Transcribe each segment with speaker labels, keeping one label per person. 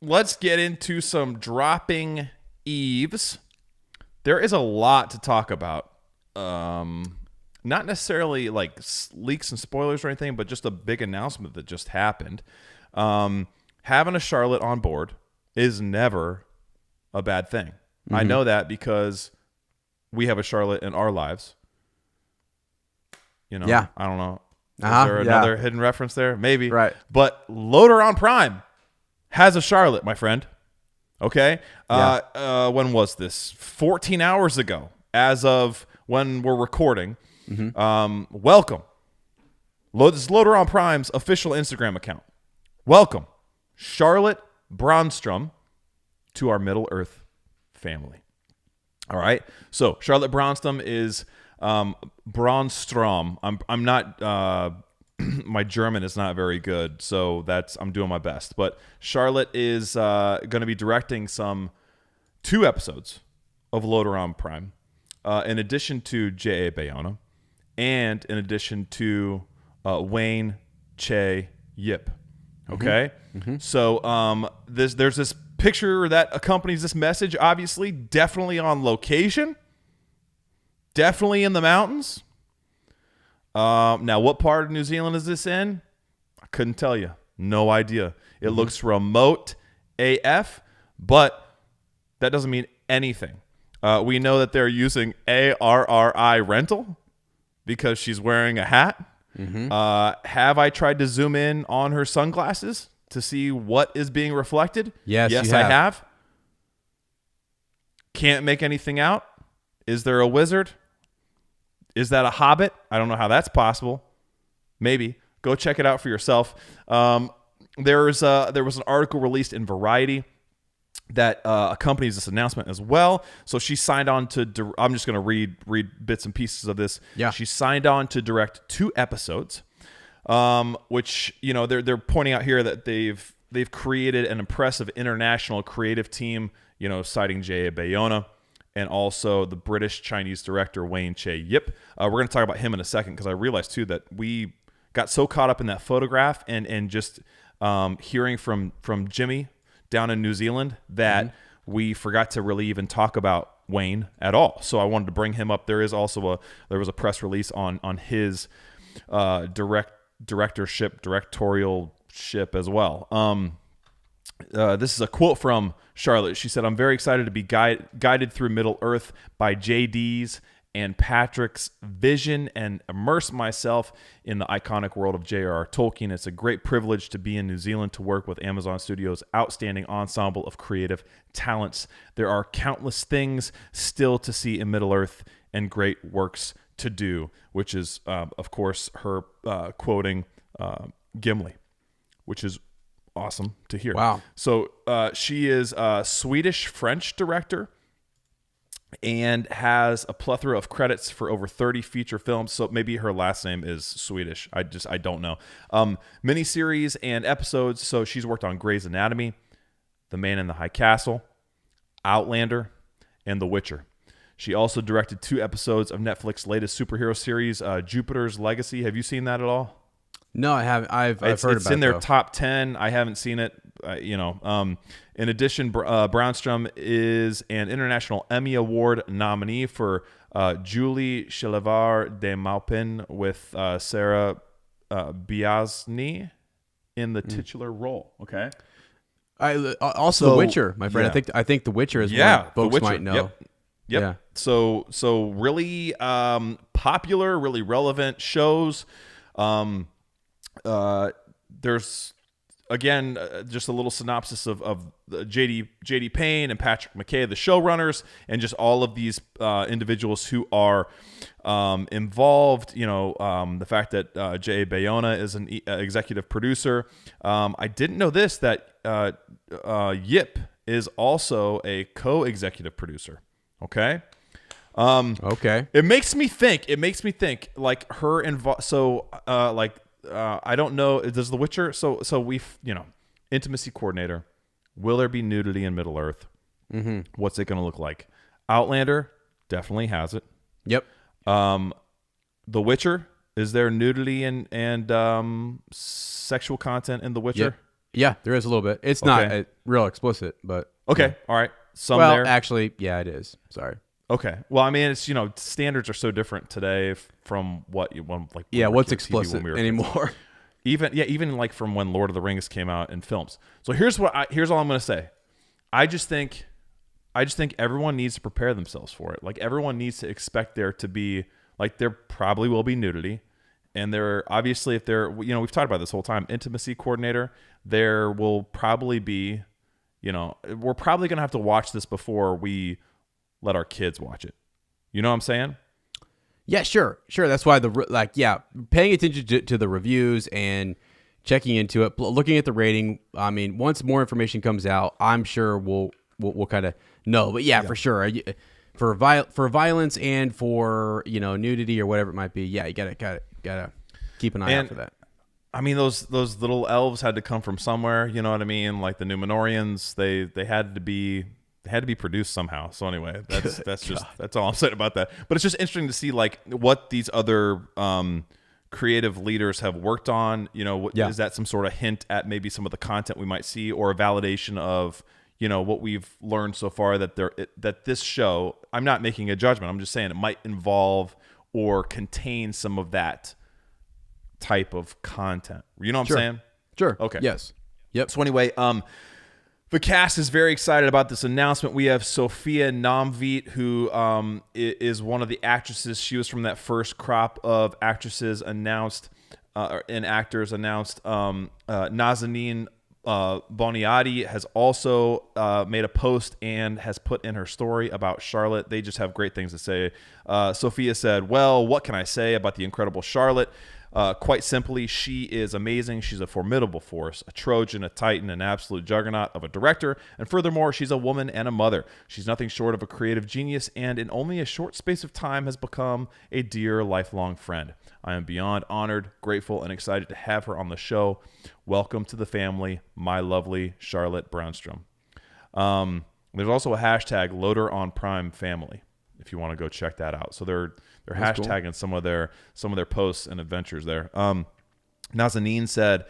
Speaker 1: let's get into some dropping eaves. There is a lot to talk about. Not necessarily like leaks and spoilers or anything, but just a big announcement that just happened. Having a Charlotte on board is never a bad thing. I know that because we have a Charlotte in our lives. You know,
Speaker 2: Yeah.
Speaker 1: I don't know. Is there another hidden reference there? Maybe.
Speaker 2: Right.
Speaker 1: But LOTR on Prime has a Charlotte, my friend. Okay?
Speaker 2: Yeah.
Speaker 1: When was this? 14 hours ago, as of when we're recording. Welcome. This is LOTR on Prime's official Instagram account. Welcome, Charlotte Brändström, to our Middle-earth family. All right? So, Charlotte Brändström is... Brändström. I'm not my German is not very good, so I'm doing my best. But Charlotte is going to be directing 2 episodes of LOTR on Prime, in addition to Che Bayona, and in addition to Wayne Che Yip. Okay, so there's this picture that accompanies this message. Obviously, definitely on location. Definitely in the mountains. Now, what part of New Zealand is this in? I couldn't tell you. No idea. It looks remote AF, but that doesn't mean anything. We know that they're using ARRI rental because she's wearing a hat. Have I tried to zoom in on her sunglasses to see what is being reflected?
Speaker 2: Yes,
Speaker 1: I have. Can't make anything out. Is there a wizard? Is that a hobbit? I don't know how that's possible. Maybe. Go check it out for yourself. There was an article released in Variety that accompanies this announcement as well. So she signed on to... I'm just going to read bits and pieces of this.
Speaker 2: Yeah.
Speaker 1: She signed on to direct 2 episodes, which, you know, they're pointing out here that they've created an impressive international creative team, you know, citing Che Bayona, and also the British-Chinese director, Wayne Che Yip. We're going to talk about him in a second because I realized, too, that we got so caught up in that photograph and just hearing from Jimmy down in New Zealand that we forgot to really even talk about Wayne at all. So I wanted to bring him up. There was a press release on his directorialship as well. This is a quote from Charlotte. She said, "I'm very excited to be guided through Middle Earth by JD's and Patrick's vision and immerse myself in the iconic world of J.R.R. Tolkien. It's a great privilege to be in New Zealand to work with Amazon Studios' outstanding ensemble of creative talents. There are countless things still to see in Middle Earth and great works to do," which is, of course, her quoting Gimli, which is awesome to hear.
Speaker 2: Wow.
Speaker 1: So she is a Swedish-French director and has a plethora of credits for over 30 feature films. So maybe her last name is Swedish. I don't know. Miniseries and episodes. So she's worked on Grey's Anatomy, The Man in the High Castle, Outlander, and The Witcher. She also directed 2 episodes of Netflix's latest superhero series, Jupiter's Legacy. Have you seen that at all?
Speaker 2: No, I haven't. I've heard about it.
Speaker 1: It's in their top 10. I haven't seen it. In addition, Brändström is an International Emmy Award nominee for Julie Chevalier de Maupin with Sarah Biasny in the titular role. Okay.
Speaker 2: Also, The Witcher, my friend.
Speaker 1: Yeah.
Speaker 2: I think The Witcher is one folks might know.
Speaker 1: Yep.
Speaker 2: Yeah.
Speaker 1: So really popular, really relevant shows. There's again just a little synopsis of JD Payne and Patrick McKay, the showrunners, and just all of these individuals who are involved. You know, the fact that Che Bayona is an executive producer. I didn't know this, that Yip is also a co-executive producer. Okay.
Speaker 2: Okay.
Speaker 1: It makes me think like her I don't know. Does The Witcher? So we've, intimacy coordinator. Will there be nudity in Middle Earth?
Speaker 2: Mm-hmm.
Speaker 1: What's it going to look like? Outlander definitely has it.
Speaker 2: Yep.
Speaker 1: The Witcher, is there nudity and sexual content in The Witcher?
Speaker 2: Yeah, there is a little bit. It's not real explicit, but
Speaker 1: okay, all right.
Speaker 2: Actually, yeah, it is. Sorry.
Speaker 1: Okay. Well, I mean, it's standards are so different today from what
Speaker 2: what's explicit anymore.
Speaker 1: Even like from when Lord of the Rings came out in films. So here's all I'm going to say. I just think everyone needs to prepare themselves for it. Like everyone needs to expect there to be there probably will be nudity, and there obviously if there we've talked about this whole time, intimacy coordinator, there will probably be we're probably going to have to watch this before we let our kids watch it. You know what I'm saying?
Speaker 2: Yeah, sure. That's why paying attention to the reviews and checking into it, looking at the rating. I mean, once more information comes out, I'm sure we'll kind of know. But yeah, for sure, for violence and for nudity or whatever it might be. Yeah, you gotta keep an eye out for that.
Speaker 1: I mean, those little elves had to come from somewhere. You know what I mean? Like the Numenorians, they had to be produced somehow. So anyway, that's all I'm saying about that. But it's just interesting to see what these other creative leaders have worked on. Is that some sort of hint at maybe some of the content we might see, or a validation of what we've learned so far that this show? I'm not making a judgment. I'm just saying it might involve or contain some of that type of content. You know what I'm saying?
Speaker 2: Sure.
Speaker 1: Okay.
Speaker 2: Yes. Yep.
Speaker 1: So anyway, the cast is very excited about this announcement. We have Sophia Namveet, who is one of the actresses. She was from that first crop of actresses announced and actors announced. Nazanin Boniadi has also made a post and has put in her story about Charlotte. They just have great things to say. Sophia said, "Well, what can I say about the incredible Charlotte? Quite simply, she is amazing. She's a formidable force, a Trojan, a Titan, an absolute juggernaut of a director, and furthermore, she's a woman and a mother. She's nothing short of a creative genius, and in only a short space of time has become a dear, lifelong friend. I am beyond honored, grateful, and excited to have her on the show. Welcome to the family, my lovely Charlotte Brändström." There's also a hashtag LOTR on Prime Family, if you want to go check that out. So they're hashtagging cool. some of their posts and adventures there. Nazanin said,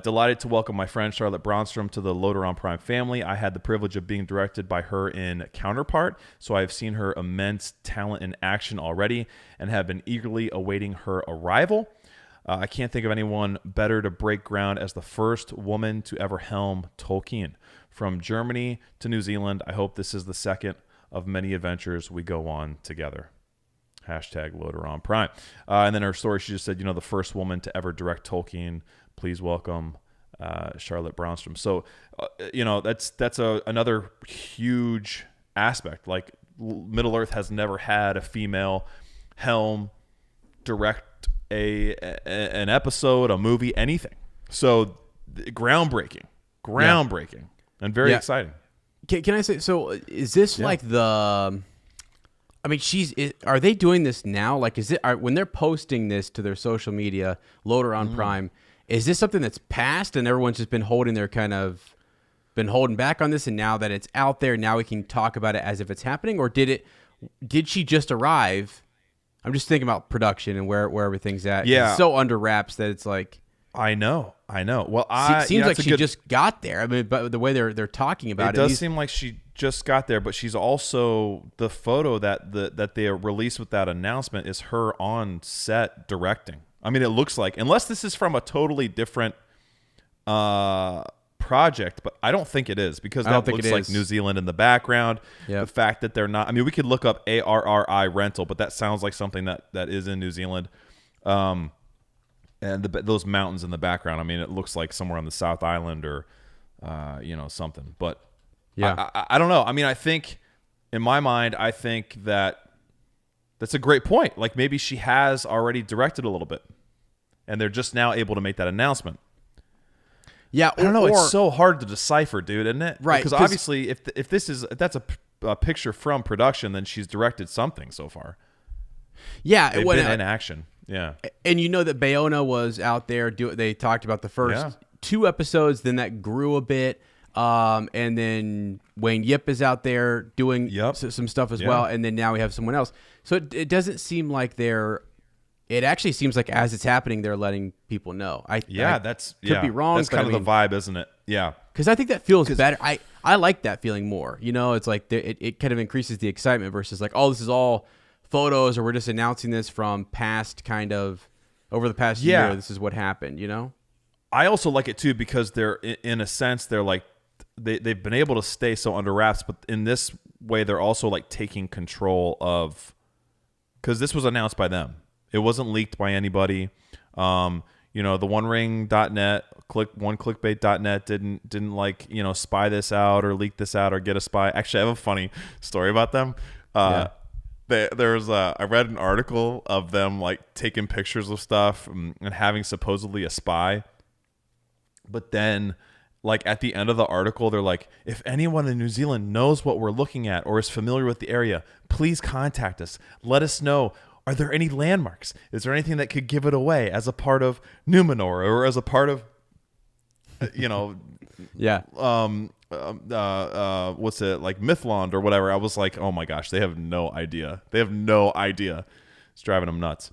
Speaker 1: "Delighted to welcome my friend Charlotte Brändström to the LOTR on Prime family. I had the privilege of being directed by her in Counterpart, so I have seen her immense talent in action already and have been eagerly awaiting her arrival. I can't think of anyone better to break ground as the first woman to ever helm Tolkien. From Germany to New Zealand, I hope this is the second of many adventures we go on together." Hashtag LOTR on Prime. And then her story, she just said, the first woman to ever direct Tolkien. Please welcome Charlotte Brändström. So, that's another huge aspect. Like Middle Earth has never had a female helm, direct an episode, a movie, anything. So groundbreaking, and very exciting.
Speaker 2: Can I say, so is this like the... I mean, are they doing this now? Like, when they're posting this to their social media, LOTR on Prime, is this something that's passed and everyone's just been holding back on this, and now that it's out there, now we can talk about it as if it's happening? Or did she just arrive? I'm just thinking about production and where everything's at.
Speaker 1: Yeah.
Speaker 2: It's so under wraps that it's like...
Speaker 1: I know. Well,
Speaker 2: it seems like she just got there. I mean, but the way they're talking about it,
Speaker 1: does seem like she just got there. But she's also, the photo that they released with that announcement is her on set directing. I mean, it looks like, unless this is from a totally different project, but I don't think it is, because that looks like New Zealand in the background. Yep. The fact that they're not. I mean, we could look up ARRI rental, but that sounds like something that is in New Zealand. And those mountains in the background, I mean, it looks like somewhere on the South Island or, something. But yeah, I don't know. I mean, I think, in my mind, I think that's a great point. Like, maybe she has already directed a little bit, and they're just now able to make that announcement.
Speaker 2: Yeah,
Speaker 1: I don't know. It's so hard to decipher, dude, isn't it?
Speaker 2: Right.
Speaker 1: Because obviously, if that's a picture from production, then she's directed something so far.
Speaker 2: Yeah,
Speaker 1: they've been in action. Yeah,
Speaker 2: and that Bayona was out there. They talked about the first 2 episodes, then that grew a bit, and then Wayne Yip is out there doing some stuff as well, and then now we have someone else. So it doesn't seem like it actually seems like as it's happening, they're letting people know.
Speaker 1: Could be wrong. That's kind of the vibe, isn't it? Yeah.
Speaker 2: Because I think that feels better. I like that feeling more. You know, it's like it kind of increases the excitement versus like, oh, this is all photos or we're just announcing this from past kind of over the past year. This is what happened, you know?
Speaker 1: I also like it too because they're, in a sense, they're like, they've been able to stay so under wraps, but in this way, they're also like taking control of, because this was announced by them. It wasn't leaked by anybody. You know, the OneRing.net, OneClickbait.net didn't like, you know, spy this out or leak this out or get a spy. Actually, I have a funny story about them. There's I read an article of them like taking pictures of stuff and having supposedly a spy. But then, like at the end of the article, they're like, if anyone in New Zealand knows what we're looking at or is familiar with the area, please contact us. Let us know. Are there any landmarks? Is there anything that could give it away as a part of Numenor or as a part of, you know, what's it, like Mythland or whatever? I was like, oh my gosh, they have no idea. They have no idea. It's driving them nuts.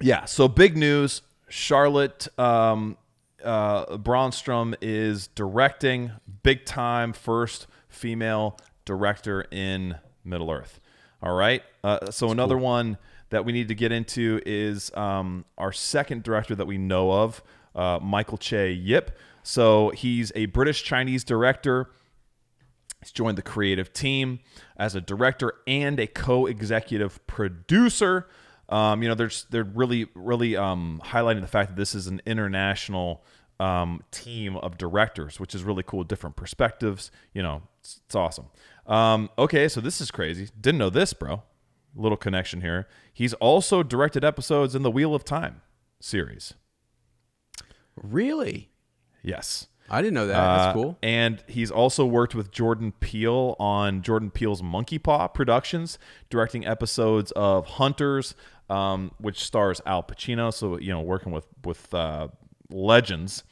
Speaker 1: Yeah. So big news. Charlotte Brändström is directing, big time, first female director in Middle Earth. All right. So another one that we need to get into is our second director that we know of, Michael Che Yip. So he's a British-Chinese director. He's joined the creative team as a director and a co-executive producer. You know, they're really highlighting the fact that this is an international team of directors, which is really cool. Different perspectives. You know, it's awesome. Okay, so this is crazy. Didn't know this, bro. Little connection here. He's also directed episodes in the Wheel of Time series.
Speaker 2: Really?
Speaker 1: Yes.
Speaker 2: I didn't know that. That's cool.
Speaker 1: And he's also worked with Jordan Peele on Jordan Peele's Monkey Paw Productions, directing episodes of Hunters, which stars Al Pacino. So, you know, working with legends.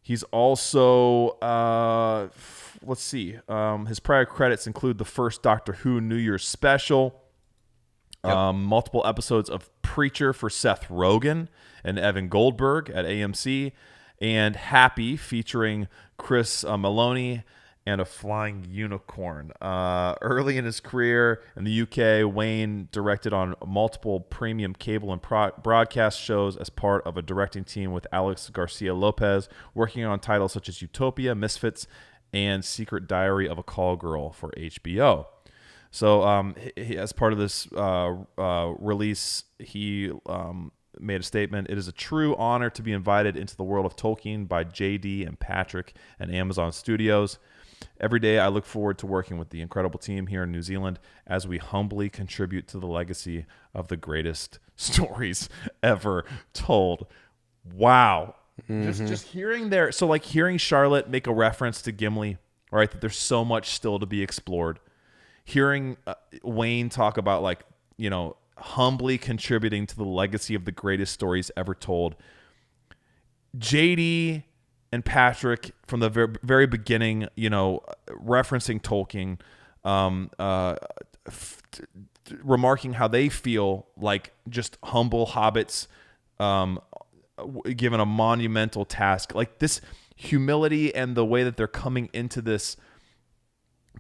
Speaker 1: He's also, let's see, his prior credits include the first Doctor Who New Year's special, multiple episodes of Preacher for Seth Rogen and Evan Goldberg at AMC, and Happy featuring Chris Maloney and a flying unicorn. Early in his career in the UK, Wayne directed on multiple premium cable and broadcast shows as part of a directing team with Alex Garcia Lopez, working on titles such as Utopia, Misfits, and Secret Diary of a Call Girl for HBO. So as part of this release, he made a statement. It is a true honor to be invited into the world of Tolkien by JD and Patrick and Amazon Studios. Every day I look forward to working with the incredible team here in New Zealand as we humbly contribute to the legacy of the greatest stories ever told. Wow. Just hearing so like hearing Charlotte make a reference to Gimli, right, that there's so much still to be explored. Hearing Wayne talk about, like, you know, humbly contributing to the legacy of the greatest stories ever told. JD and Patrick from the very beginning, you know, referencing Tolkien, remarking how they feel like just humble hobbits given a monumental task. Like this humility and the way that they're coming into this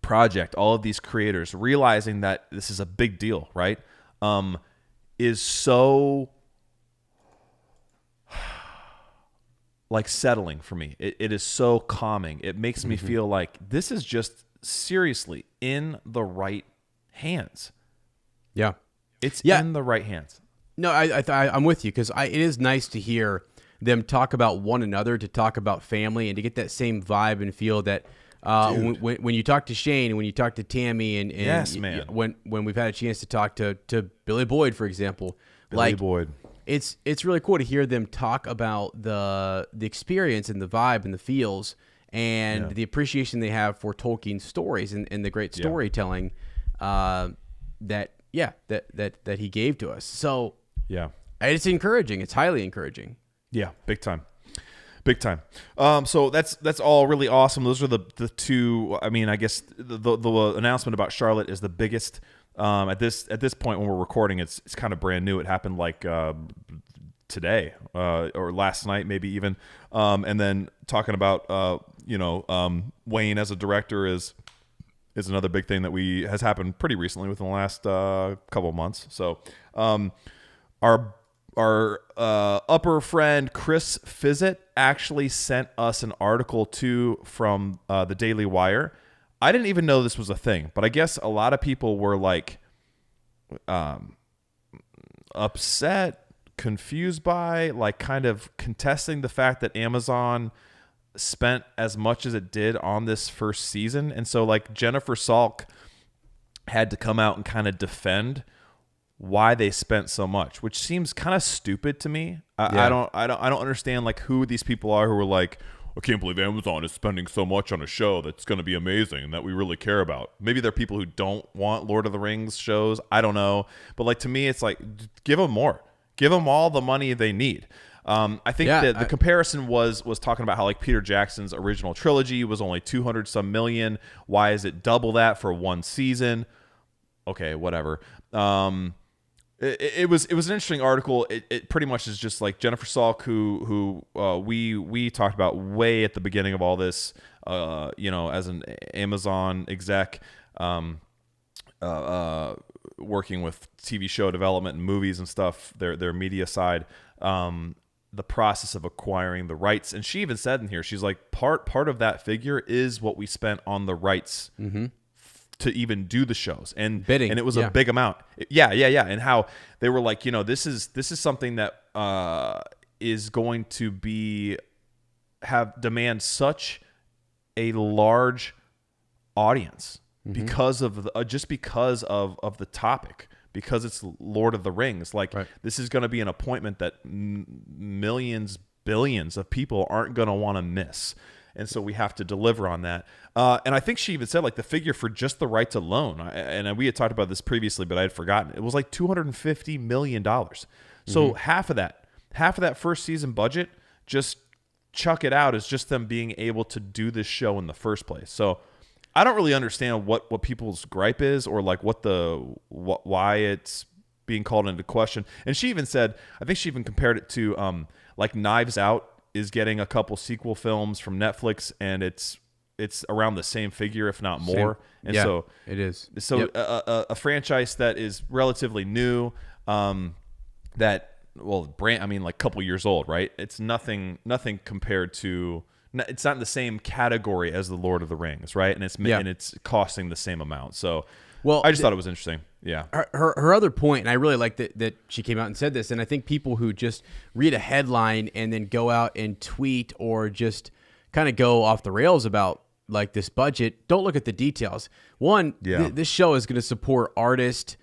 Speaker 1: project, all of these creators realizing that this is a big deal, right? Is so like settling for me. It is so calming. It makes me feel like this is just seriously in the right hands.
Speaker 2: Yeah.
Speaker 1: It's in the right hands.
Speaker 2: No, I'm with you because it is nice to hear them talk about one another, to talk about family, and to get that same vibe and feel that when you talk to Shane and when you talk to Tammy and
Speaker 1: yes, man.
Speaker 2: when we've had a chance to talk to Billy Boyd, for example,
Speaker 1: Billy Boyd.
Speaker 2: It's really cool to hear them talk about the experience and the vibe and the feels and the appreciation they have for Tolkien's stories and the great storytelling that he gave to us. So it's encouraging. It's highly encouraging.
Speaker 1: Yeah, big time. Big time. So that's all really awesome. Those are the two. I mean, I guess the announcement about Charlotte is the biggest at this point when we're recording. It's kind of brand new. It happened like today or last night, maybe even. And then talking about Wayne as a director is another big thing that has happened pretty recently within the last couple of months. So our upper friend Chris Fizzett actually sent us an article too from the Daily Wire. I didn't even know this was a thing, but I guess a lot of people were like upset, confused by, like kind of contesting the fact that Amazon spent as much as it did on this first season. And so like Jennifer Salk had to come out and kind of defend why they spent so much, which seems kind of stupid to me. I don't understand like who these people are who are like, I can't believe Amazon is spending so much on a show that's going to be amazing and that we really care about. Maybe they're people who don't want Lord of the Rings shows. I don't know. But like to me, it's like, give them more. Give them all the money they need. I think that the comparison was talking about how like Peter Jackson's original trilogy was only 200 some million. Why is it double that for one season? Okay, whatever. It was an interesting article. It pretty much is just like Jennifer Salk, who we talked about way at the beginning of all this, as an Amazon exec, working with TV show development and movies and stuff, their media side, the process of acquiring the rights. And she even said in here, she's like, part of that figure is what we spent on the rights to even do the shows, and bidding, and it was a big amount. Yeah. And how they were like, this is something that is going to demand such a large audience because of because of the topic, because it's Lord of the Rings. Like this is going to be an appointment that millions, billions of people aren't going to want to miss. And so we have to deliver on that. And I think she even said like the figure for just the rights alone, and we had talked about this previously, but I had forgotten. It was like $250 million. So half of that first season budget, just chuck it out as just them being able to do this show in the first place. So I don't really understand what people's gripe is, or like why it's being called into question. And she even said, I think she even compared it to like Knives Out is getting a couple sequel films from Netflix, and it's around the same figure, if not more. And so
Speaker 2: it is.
Speaker 1: So a franchise that is relatively new, like a couple years old, right? It's nothing compared to. It's not in the same category as the Lord of the Rings, right? And it's costing the same amount. So. Well, I just thought it was interesting. Yeah.
Speaker 2: Her other point, and I really like that she came out and said this, and I think people who just read a headline and then go out and tweet or just kind of go off the rails about like this budget, don't look at the details. One, this show is going to support artists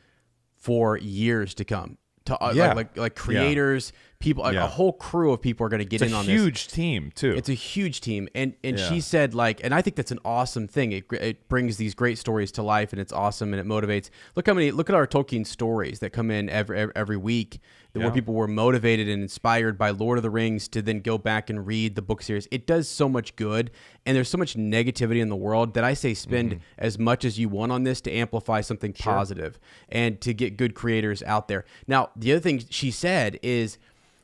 Speaker 2: for years to come. Like creators, people, a whole crew of people are going to get in on this.
Speaker 1: It's a huge team too.
Speaker 2: It's a huge team, and she said like, and I think that's an awesome thing. It brings these great stories to life, and it's awesome, and it motivates. Look at our Tolkien stories that come in every week, where people were motivated and inspired by Lord of the Rings to then go back and read the book series. It does so much good, and there's so much negativity in the world that I say spend as much as you want on this to amplify something positive and to get good creators out there. Now, the other thing she said is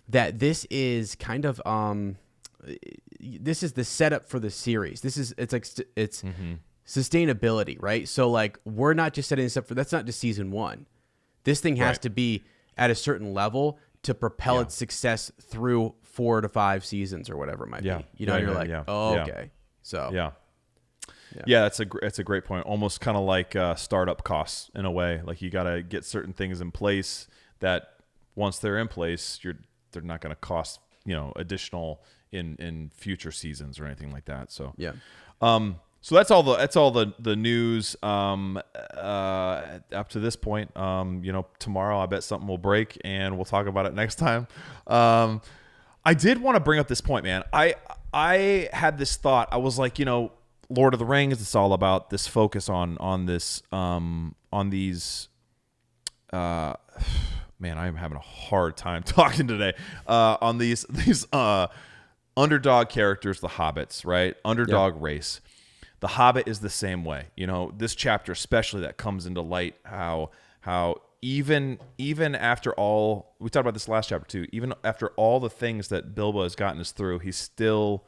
Speaker 2: that this is kind of this is the setup for the series. It's sustainability, right? So like we're not just setting this up for, that's not just season one. This thing has to be at a certain level to propel its success through 4 to 5 seasons or whatever it might be. Okay. So
Speaker 1: that's a great point. Almost kind of like startup costs in a way. Like you got to get certain things in place that once they're in place, they're not going to cost additional in future seasons or anything like that. So so that's all the news up to this point. Tomorrow I bet something will break and we'll talk about it next time. I did want to bring up this point, man. I had this thought. I was like, Lord of the Rings, it's all about this focus on this on these man, I'm having a hard time talking today. On these underdog characters, the hobbits, right? Underdog race. The Hobbit is the same way. This chapter especially that comes into light how even after all, we talked about this last chapter too. Even after all the things that Bilbo has gotten us through, he's still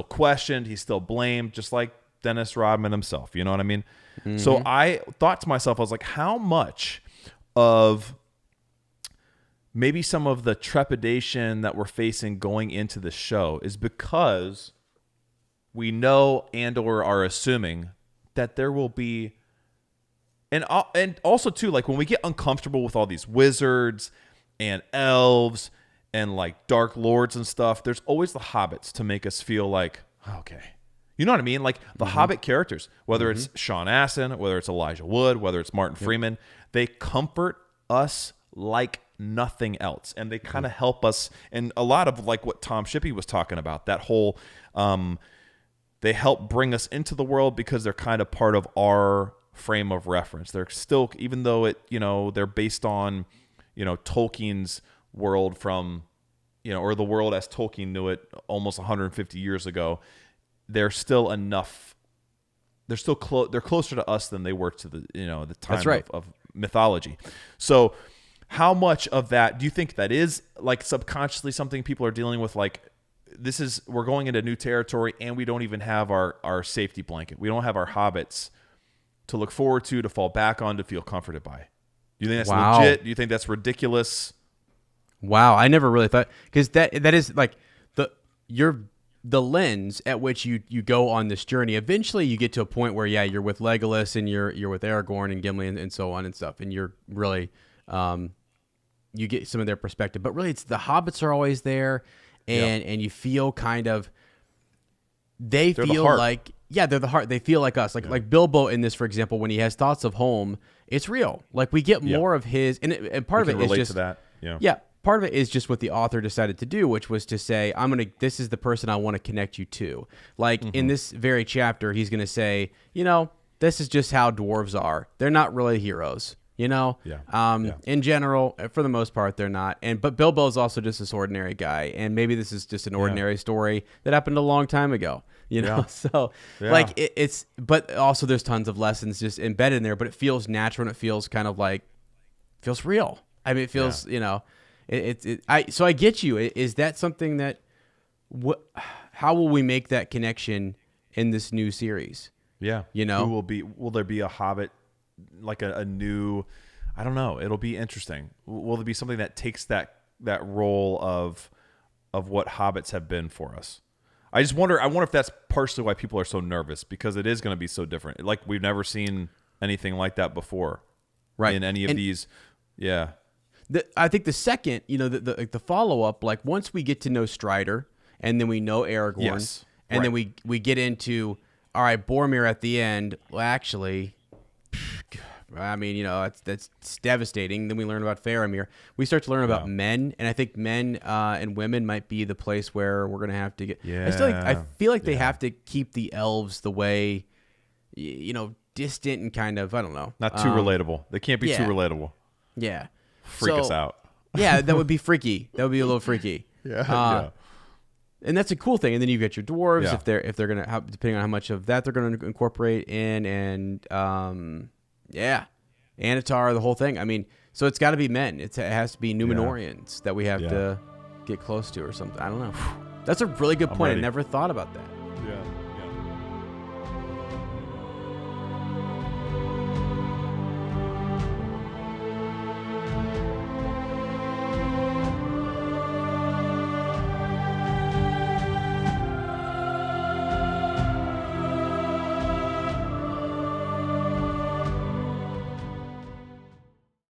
Speaker 1: questioned, he's still blamed, just like Dennis Rodman himself. You know what I mean? Mm-hmm. So I thought to myself, I was like, how much of maybe some of the trepidation that we're facing going into the show is because we know and/or are assuming that there will be, and also too, like when we get uncomfortable with all these wizards and elves and like dark lords and stuff, there's always the hobbits to make us feel like, okay, you know what I mean? Like the Hobbit characters, whether it's Sean Astin, whether it's Elijah Wood, whether it's Martin Freeman, they comfort us like nothing else, and they kind of help us. And a lot of like what Tom Shippey was talking about, that whole they help bring us into the world because they're kind of part of our frame of reference. They're still, even though it, you know, they're based on, you know, Tolkien's world from, you know, or the world as Tolkien knew it almost 150 years ago. They're still enough. They're still they're closer to us than they were to the, you know, the time of mythology. So how much of that do you think that is like subconsciously something people are dealing with? Like, we're going into new territory and we don't even have our safety blanket. We don't have our hobbits to look forward to fall back on, to feel comforted by. Do you think that's legit? Do you think that's ridiculous?
Speaker 2: Wow. I never really thought, because that is like the lens at which you go on this journey. Eventually you get to a point where, you're with Legolas and you're with Aragorn and Gimli and so on and stuff. And you're really, you get some of their perspective, but really it's the hobbits are always there. And you feel kind of, they're the heart. They feel like us, like Bilbo in this, for example, when he has thoughts of home, it's real. Like we get more of his, and part of it is just
Speaker 1: to that.
Speaker 2: Part of it is just what the author decided to do, which was to say, this is the person I want to connect you to. Like in this very chapter, he's going to say, you know, this is just how dwarves are. They're not really heroes. You know, in general, for the most part, they're not. But Bilbo's also just this ordinary guy, and maybe this is just an ordinary story that happened a long time ago. You know, so like it's. But also, there's tons of lessons just embedded in there. But it feels natural, and it feels kind of like feels real. I mean, it feels you know, So I get you. Is that something that? How will we make that connection in this new series?
Speaker 1: Yeah,
Speaker 2: you know,
Speaker 1: will there be a Hobbit? Like a new, I don't know. It'll be interesting. Will there be something that takes that role of what hobbits have been for us? I just wonder. I wonder if that's partially why people are so nervous, because it is going to be so different. Like we've never seen anything like that before,
Speaker 2: right?
Speaker 1: In any of these,
Speaker 2: I think the second, you know, the follow up, like once we get to know Strider, and then we know Aragorn, and then we get into, all right, Boromir at the end. Well, actually, I mean, you know, that's devastating. Then we learn about Faramir. We start to learn about men, and I think men and women might be the place where we're gonna have to get. I feel like they have to keep the elves the way, you know, distant and kind of, I don't know,
Speaker 1: not too relatable. They can't be too relatable.
Speaker 2: Yeah,
Speaker 1: freak us out.
Speaker 2: Yeah, that would be freaky. That would be a little freaky. And that's a cool thing. And then you get your dwarves if they're gonna, depending on how much of that they're gonna incorporate in, and Anatar, the whole thing. I mean, so it's got to be men. It has to be Númenóreans that we have to get close to or something. I don't know. That's a really good point. I never thought about that.